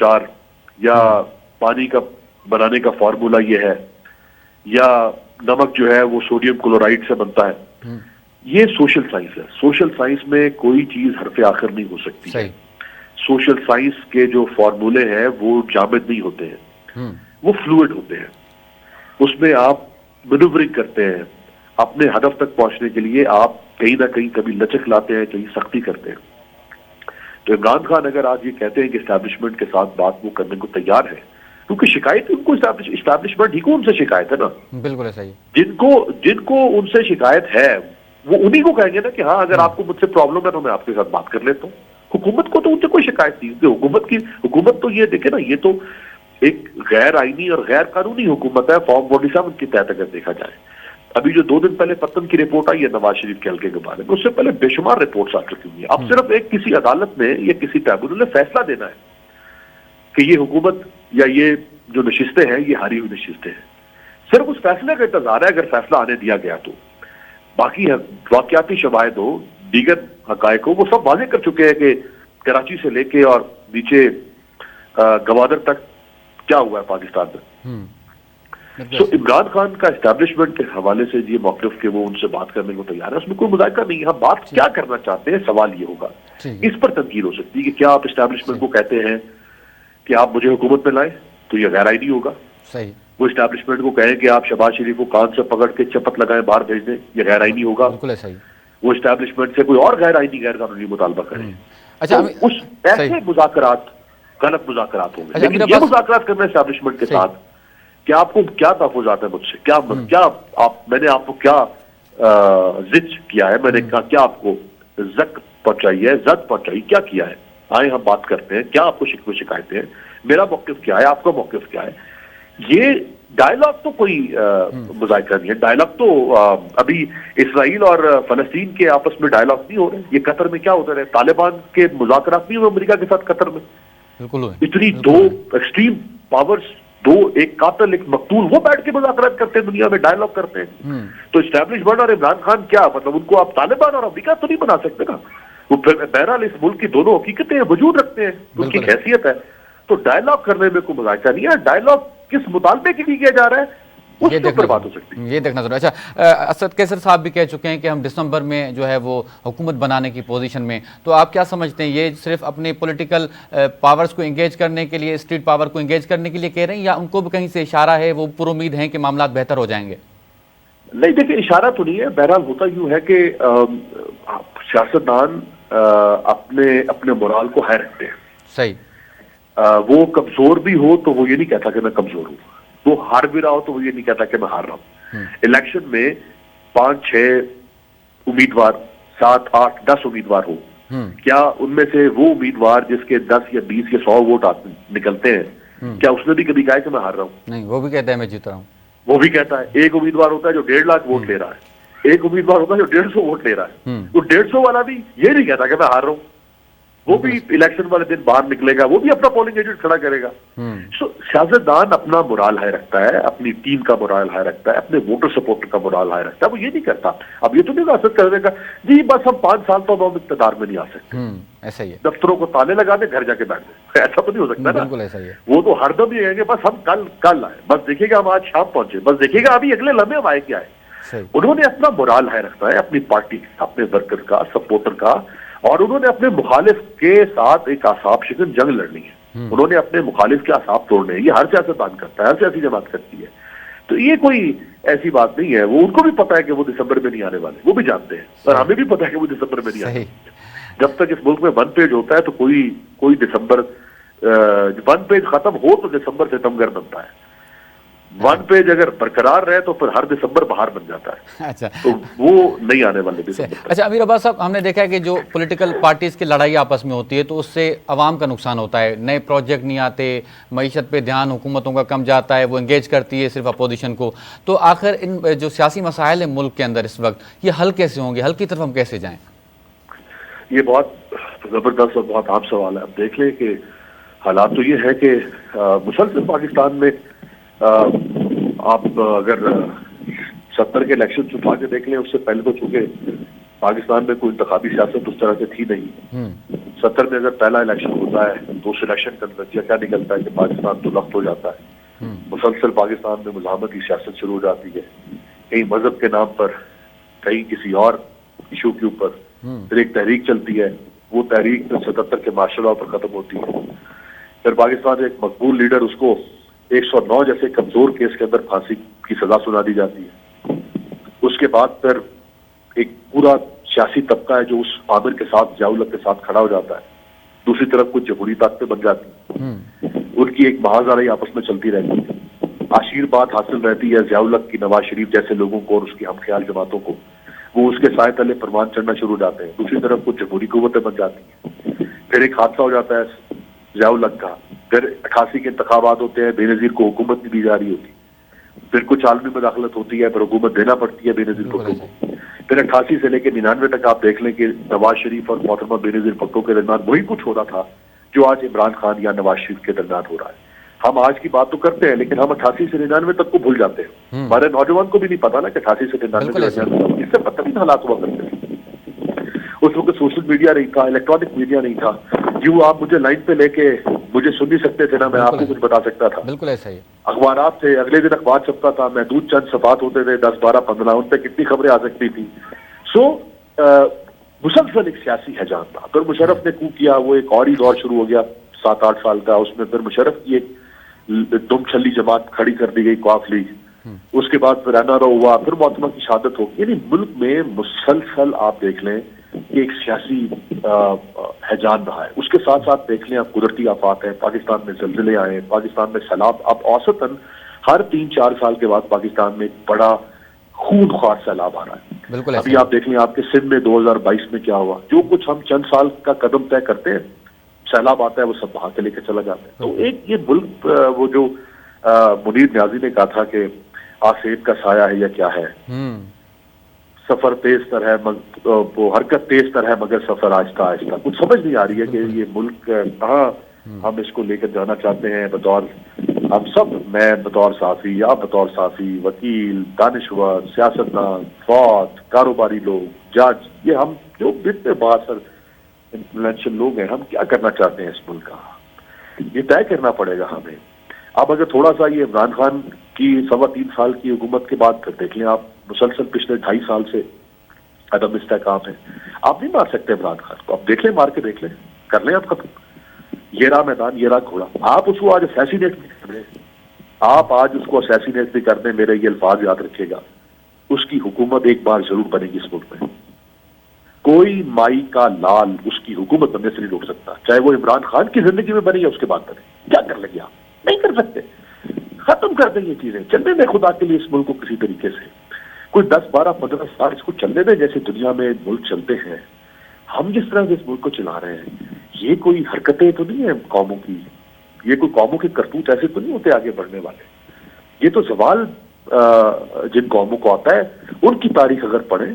4 یا پانی کا بنانے کا فارمولا یہ ہے، یا نمک جو ہے وہ سوڈیم کلورائڈ سے بنتا ہے. یہ سوشل سائنس ہے. سوشل سائنس میں کوئی چیز حرف آخر نہیں ہو سکتی ہے. سوشل سائنس کے جو فارمولے ہیں وہ جامد نہیں ہوتے ہیں، وہ فلوئڈ ہوتے ہیں. اس میں آپ مینوورنگ کرتے ہیں اپنے ہدف تک پہنچنے کے لیے. آپ کہیں نہ کہیں کبھی لچک لاتے ہیں، کہیں سختی کرتے ہیں. تو عمران خان اگر آج یہ کہتے ہیں کہ اسٹیبلشمنٹ کے ساتھ بات وہ کرنے کو تیار ہے، کیونکہ شکایت ان کو اسٹیبلشمنٹ ہی کو ان سے شکایت ہے نا. بالکل صحیح. جن کو ان سے شکایت ہے وہ انہی کو کہیں گے نا کہ ہاں اگر آپ کو مجھ سے پرابلم ہے تو میں آپ کے ساتھ بات کر لیتا ہوں. حکومت کو تو ان سے کوئی شکایت نہیں. حکومت تو یہ دیکھے نا، یہ تو ایک غیر آئینی اور غیر قانونی حکومت ہے فارم 47 کے تحت اگر دیکھا جائے. ابھی جو 2 دن پہلے پتن کی رپورٹ آئی ہے نواز شریف کے حلقے کے بارے میں، اس سے پہلے بے شمار رپورٹس آ چکی ہوئی ہیں. اب صرف ایک کسی عدالت میں یا کسی ٹریبونل نے فیصلہ دینا ہے کہ یہ حکومت یا یہ جو نشستیں ہیں یہ ہاری ہوئی نشستیں ہیں. صرف اس فیصلے کا انتظار ہے. اگر فیصلہ آنے دیا گیا تو باقی واقعاتی شواہد ہو، دیگر حقائق ہو، وہ سب واضح کر چکے ہیں کہ کراچی سے لے کے اور نیچے گوادر تک کیا ہوا ہے پاکستان میں. سو عمران خان کا اسٹیبلشمنٹ کے حوالے سے یہ موقف کہ وہ ان سے بات کرنے کو تیار ہے، اس میں کوئی مذائقہ نہیں ہے. ہم بات کیا کرنا چاہتے ہیں، سوال یہ ہوگا. اس پر تنقید ہو سکتی ہے کہ کیا آپ اسٹیبلشمنٹ کو کہتے ہیں کہ آپ مجھے حکومت میں لائیں تو یہ غیر آئینی ہوگا. وہ اسٹیبلشمنٹ کو کہیں کہ آپ شہباز شریف کو کان سے پکڑ کے چپت لگائیں باہر بھیج دیں، یہ غیر آئینی ہوگا. وہ اسٹیبلشمنٹ سے کوئی اور غیر آئینی غیر قانونی مطالبہ کریں. اس ایسے مذاکرات غلط مذاکرات ہوں گے. لیکن یہ مذاکرات کرنا اسٹیبلشمنٹ کے ساتھ کہ آپ کو کیا تحفظات ہیں مجھ سے، میں نے آپ کو کیا زج کیا ہے، میں نے کیا آپ کو زک پہنچائی ہے، زد پہنچائی، کیا کیا ہے. آئے ہم بات کرتے ہیں. کیا آپ کو شکوے شکایتیں ہیں، میرا موقف کیا ہے، آپ کا موقف کیا ہے. یہ ڈائلاگ تو کوئی مذاکرہ نہیں ہے. ڈائلاگ تو ابھی اسرائیل اور فلسطین کے آپس میں ڈائلاگ نہیں ہو رہے. یہ قطر میں کیا ہوتا رہے، طالبان کے مذاکرات نہیں ہوئے امریکہ کے ساتھ قطر میں. اتنی دو ایکسٹریم پاورز، دو، ایک قاتل ایک مقتول، وہ بیٹھ کے مذاکرات کرتے ہیں، دنیا میں ڈائلاگ کرتے ہیں. تو اسٹیبلشمنٹ اور عمران خان کیا مطلب، ان کو آپ طالبان اور امریکہ تو نہیں بنا سکتے نا. وہ بہرحال اس ملک کی دونوں حقیقتیں وجود رکھتے ہیں، ان کی حیثیت ہے. تو ڈائلاگ کرنے میں کوئی مذاکرہ نہیں ہے. ڈائلاگ کس مطالبے کے لیے کیا جا رہا ہے اس پر بات ہو سکتی ہے. یہ دیکھنا ضروری. اچھا، اسد کیسر صاحب بھی کہہ چکے ہیں کہ ہم دسمبر میں جو ہے وہ حکومت بنانے کی پوزیشن میں. تو آپ کیا سمجھتے ہیں، یہ صرف اپنے پولیٹیکل پاورز کو انگیج کرنے کے لیے، اسٹریٹ پاور کو انگیج کرنے کے لیے کہہ رہے ہیں، یا ان کو بھی کہیں سے اشارہ ہے، وہ پر امید ہیں کہ معاملات بہتر ہو جائیں گے؟ نہیں دیکھیں، اشارہ تو نہیں ہے. بہرحال ہوتا یوں ہے کہ سیاستدان اپنے مورال کو ہائی رکھتے ہیں. صحیح. وہ کمزور بھی ہو تو وہ یہ نہیں کہتا کہ میں کمزور ہوں، وہ ہار بھی رہا ہو تو وہ یہ نہیں کہتا کہ میں ہار رہا ہوں. الیکشن میں 5-6 امیدوار، 7-8 10 امیدوار ہو، کیا ان میں سے وہ امیدوار جس کے 10 یا 20 یا 100 ووٹ نکلتے ہیں، کیا اس نے بھی کبھی کہا کہ میں ہار رہا ہوں؟ نہیں، وہ بھی کہتا ہے میں جیت رہا ہوں. وہ بھی کہتا ہے. ایک امیدوار ہوتا ہے جو 1.5 لاکھ ووٹ لے رہا ہے، ایک امیدوار ہوتا ہے جو 150 ووٹ لے رہا ہے. وہ 150 والا بھی یہ نہیں کہتا کہ میں ہار رہا ہوں، وہ بھی الیکشن والے دن باہر نکلے گا، وہ بھی اپنا پولنگ ایجنٹ کھڑا کرے گا. سیاستدان اپنا مورال ہائی رکھتا ہے، اپنی ٹیم کا مورال ہائی رکھتا ہے، اپنے ووٹر سپورٹ کا مورال ہائے رکھتا ہے. وہ یہ نہیں کرتا. اب یہ تو نہیں حاصل کر دے گا جی بس ہم 5 سال تو ہم اقتدار میں نہیں آ سکتے، ایسا ہی ہے، دفتروں کو تالے لگا دیں، گھر جا کے بیٹھ جائیں. ایسا تو نہیں ہو سکتا نا. بالکل ایسا ہی ہے. وہ تو ہر دم یہ کہیں گے بس ہم کل آئے، بس دیکھیے گا ہم آج شام پہنچے، بس دیکھیے گا ابھی اگلے لمحے ہم آئے کیا ہے. انہوں نے اپنا مورال ہائے رکھتا ہے، اپنی پارٹی، اپنے ورکر کا، سپورٹر کا، اور انہوں نے اپنے مخالف کے ساتھ ایک اعصاب شکن جنگ لڑنی ہے. انہوں نے اپنے مخالف کے اعصاب توڑنے ہیں. یہ ہر سیاستدان کرتا ہے، ہر سیاسی جماعت کرتی ہے. تو یہ کوئی ایسی بات نہیں ہے. وہ ان کو بھی پتا ہے کہ وہ دسمبر میں نہیں آنے والے، وہ بھی جانتے ہیں، اور ہمیں بھی پتا ہے کہ وہ دسمبر میں نہیں آنے والے. جب تک اس ملک میں 1 پیج ہوتا ہے تو کوئی دسمبر 1 پیج ختم ہو تو دسمبر ستمگر بنتا ہے. 1 پیج اگر برقرار رہے تو پھر ہر دسمبر باہر بن جاتا ہے. اچھا، تو وہ نہیں آنے والے دسمبر. اچھا امیر عباس صاحب، ہم نے دیکھا ہے کہ جو پولیٹیکل پارٹیز کی لڑائی آپس میں ہوتی ہے تو اس سے عوام کا نقصان ہوتا ہے. نئے پروجیکٹ نہیں آتے، معیشت پہ دھیان حکومتوں کا کم جاتا ہے، وہ انگیج کرتی ہے صرف اپوزیشن کو. تو آخر ان جو سیاسی مسائل ہیں ملک کے اندر اس وقت، یہ حل کیسے ہوں گے؟ حل کی طرف ہم کیسے جائیں؟ یہ بہت زبردست اور بہت عام سوال ہے. اب دیکھ لیں کہ حالات تو یہ ہے کہ مسلسل پاکستان میں آپ اگر 70 کے الیکشن چھپا کے دیکھ لیں، اس سے پہلے تو چونکہ پاکستان میں کوئی انتخابی سیاست اس طرح سے تھی نہیں. 70 میں اگر پہلا الیکشن ہوتا ہے تو اس الیکشن کا نتیجہ کیا نکلتا ہے کہ پاکستان تو لخت ہو جاتا ہے. مسلسل پاکستان میں مزاحمت کی سیاست شروع ہو جاتی ہے, کہیں مذہب کے نام پر, کہیں کسی اور ایشو کے اوپر. پھر ایک تحریک چلتی ہے, وہ تحریک 77 کے مارشل لاء پر ختم ہوتی ہے. پھر پاکستان ایک مقبول لیڈر, اس کو 109 جیسے کمزور کیس کے اندر پھانسی کی سزا سنا دی جاتی ہے. اس کے بعد پھر ایک پورا سیاسی طبقہ ہے جو اس عامر کے ساتھ, ضیاء الحق کے ساتھ کھڑا ہو جاتا ہے. دوسری طرف کچھ جمہوری طاقتیں بن جاتی ہیں, ان کی ایک محاذ آپس میں چلتی رہتی ہے. آشیرواد حاصل رہتی ہے ضیاء الحق کی, نواز شریف جیسے لوگوں کو اور اس کی ہم خیال جماعتوں کو. وہ اس کے سائے تلے فرمان چڑھنا شروع ہو جاتے ہیں. دوسری طرف کچھ جمہوری قوتیں بن جاتی ہیں. پھر ایک حادثہ ہو جاتا ہے ضیاء الحق کا. پھر 88 کے انتخابات ہوتے ہیں, بے نظیر کو حکومت نہیں دی جا رہی ہوتی. پھر کچھ عالمی مداخلت ہوتی ہے, پھر حکومت دینا پڑتی ہے بے نظیر بھٹو کو. پھر 88 سے لے کے 99 تک آپ دیکھ لیں کہ نواز شریف اور محترمہ بے نظیر بھٹو کے درمیان وہی کچھ ہو رہا تھا جو آج عمران خان یا نواز شریف کے درمیان ہو رہا ہے. ہم آج کی بات تو کرتے ہیں لیکن ہم 88 سے 99 تک کو بھول جاتے ہیں. ہمارے نوجوان کو بھی نہیں پتا نا کہ 88 سے 99 کے درمیان اس سے بدترین حالات ہوا کرتے ہیں. اس وقت سوشل میڈیا نہیں تھا, الیکٹرانک میڈیا نہیں تھا. جو آپ مجھے لائن پہ لے کے مجھے سن نہیں سکتے تھے نا, میں آپ کو کچھ بتا سکتا تھا. بالکل ایسا ہی. اخبارات تھے, اگلے دن اخبار چھپتا تھا, محدود چند صفحات ہوتے تھے, 10 12 15, ان پہ کتنی خبریں آ سکتی تھی. مسلسل ایک سیاسی حیجان تھا. پھر مشرف نے کو کیا, وہ ایک اور ہی دور شروع ہو گیا 7-8 سال کا. اس میں پھر مشرف کی ایک دم چھلی جماعت کھڑی کر دی گئی, قاف لیگ. اس کے بعد پھر این آر او ہوا, پھر محتمہ کی شہادت ہوگی. یعنی ملک میں مسلسل آپ دیکھ لیں کہ ایک سیاسی حیجان رہا ہے. اس کے ساتھ ساتھ دیکھ لیں آپ قدرتی آفات ہیں, پاکستان میں زلزلے آئے ہیں, پاکستان میں سیلاب. اب اوسطاً ہر 3-4 سال کے بعد پاکستان میں ایک بڑا خون خوار سیلاب آ رہا ہے. بالکل. ابھی آپ دیکھ لیں آپ کے سندھ میں 2022 میں کیا ہوا. جو کچھ ہم چند سال کا قدم طے کرتے ہیں, سیلاب آتا ہے وہ سب بہا کے لے کے چلا جاتا ہے. تو ایک یہ ملک, وہ جو منیر نیازی نے کہا تھا کہ آسیب کا سایہ ہے یا کیا ہے, سفر تیز تر ہے, وہ حرکت تیز تر ہے مگر سفر آہستہ آہستہ. کچھ سمجھ نہیں آ رہی ہے کہ یہ ملک کہاں ہم اس کو لے کر جانا چاہتے ہیں. بطور ہم سب, میں بطور صحافی, آپ بطور صحافی, وکیل, دانشور, سیاستدان, فوج, کاروباری لوگ, جج, یہ ہم جو اتنے بااثر انفلوئنشل لوگ ہیں, ہم کیا کرنا چاہتے ہیں اس ملک کا, یہ طے کرنا پڑے گا ہمیں. اب اگر تھوڑا سا یہ عمران خان کی 3.25 سال کی حکومت کے بعد پھر دیکھ لیں آپ, مسلسل پچھلے 2.5 سال سے عدم استحکام ہے. آپ نہیں مار سکتے عمران خان کو. آپ دیکھ لیں, مار کے دیکھ لیں, کر لیں آپ ختم. یہ رہا میدان, یہ رہا گھوڑا. آپ اس کو آج اسیسینیٹ بھی کر دیں, آپ آج اس کو اسیسینیٹ بھی کر دیں, میرے یہ الفاظ یاد رکھیے گا, اس کی حکومت ایک بار ضرور بنے گی اس ملک میں. کوئی مائی کا لال اس کی حکومت بننے سے نہیں روک سکتا, چاہے وہ عمران خان کی زندگی میں بنے یا اس کے بعد بنے. کیا کر لیں گے آپ؟ نہیں کر سکتے. ختم کر دیں یہ چیزیں. چلنے دیں خدا کے لیے اس ملک کو کسی طریقے سے. کوئی 10 12 15 سال اس کو چلنے دیں جیسے دنیا میں ملک چلتے ہیں. ہم جس طرح سے اس ملک کو چلا رہے ہیں, یہ کوئی حرکتیں تو نہیں ہیں قوموں کی, یہ کوئی قوموں کے کرتوت ایسے تو نہیں ہوتے آگے بڑھنے والے. یہ تو زوال جن قوموں کو آتا ہے, ان کی تاریخ اگر پڑھیں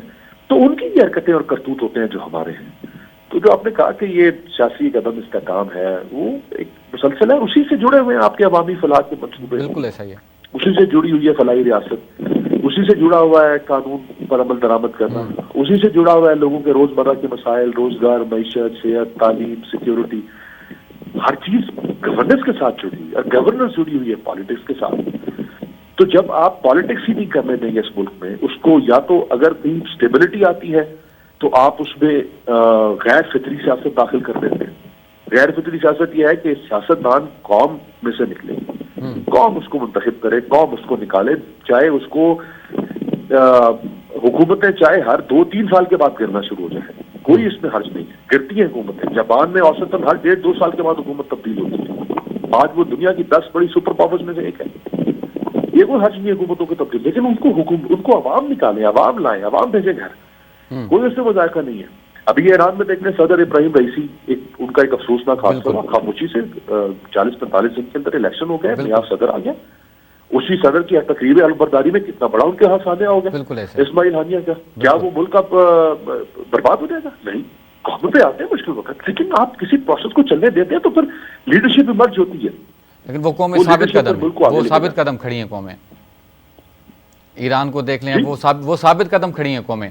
تو ان کی یہ حرکتیں اور کرتوت ہوتے ہیں جو ہمارے ہیں. تو جو آپ نے کہا کہ یہ سیاسی قدم استحکام ہے, وہ ایک مسلسل ہے. اسی سے جڑے ہوئے ہیں آپ کے عوامی فلاح کے منصوبے. بالکل ایسا ہی ہے. اسی سے جڑی ہوئی ہے فلاحی ریاست, اسی سے جڑا ہوا ہے قانون پر عمل درآمد کرنا, اسی سے جڑا ہوا ہے لوگوں کے روزمرہ کے مسائل, روزگار, معیشت, صحت, تعلیم, سیکیورٹی. ہر چیز گورننس کے ساتھ جڑی ہوئی ہے, اور گورننس جڑی ہوئی ہے پالیٹکس کے ساتھ. تو جب آپ پالیٹکس ہی نہیں کرنے دیں گے اس ملک میں, اس کو یا تو اگر کہیں اسٹیبلٹی آتی ہے تو آپ اس میں غیر فطری سیاست داخل کر دیتے ہیں. غیر فطری سیاست یہ ہے کہ سیاستدان قوم میں سے نکلے, قوم اس کو منتخب کرے, قوم اس کو نکالے, چاہے اس کو حکومتیں چاہے ہر 2-3 سال کے بعد گرنا شروع ہو جائے, کوئی اس میں حرج نہیں ہے. گرتی ہیں حکومتیں. جاپان میں اوسطاً ہر 1.5-2 سال کے بعد حکومت تبدیل ہوتی ہے. آج وہ دنیا کی 10 بڑی سپر پاورز میں سے ایک ہے. یہ کوئی حرج نہیں حکومتوں کی تبدیل, لیکن ان کو عوام نکالیں, عوام لائیں, عوام بھیجیں گھر. کوئی اس سے مذائقہ نہیں ہے. ابھی یہ ایران میں دیکھنے صدر ابراہیم رئیسی, ان کا ایک افسوسناک حادثہ ہوا, خاموشی سے 40-45 دن کے اندر الیکشن ہو گیا, نیا صدر آ گیا. اسی صدر کی تقریب علمبرداری میں کتنا بڑا ان کے ہاتھ سامنے ہو گیا اسماعیل ہانیہ کا. کیا وہ ملک اب برباد ہو جائے گا؟ نہیں. قوموں پہ آتے ہیں مشکل وقت, لیکن آپ کسی پروسیس کو چلنے دیتے ہیں تو پھر لیڈرشپ ایمرج ہوتی ہے. لیکن وہ قومیں ثابت قدم کھڑی ہیں. قومیں ایران کو دیکھ لیں, وہ ثابت قدم کھڑی ہیں قومیں.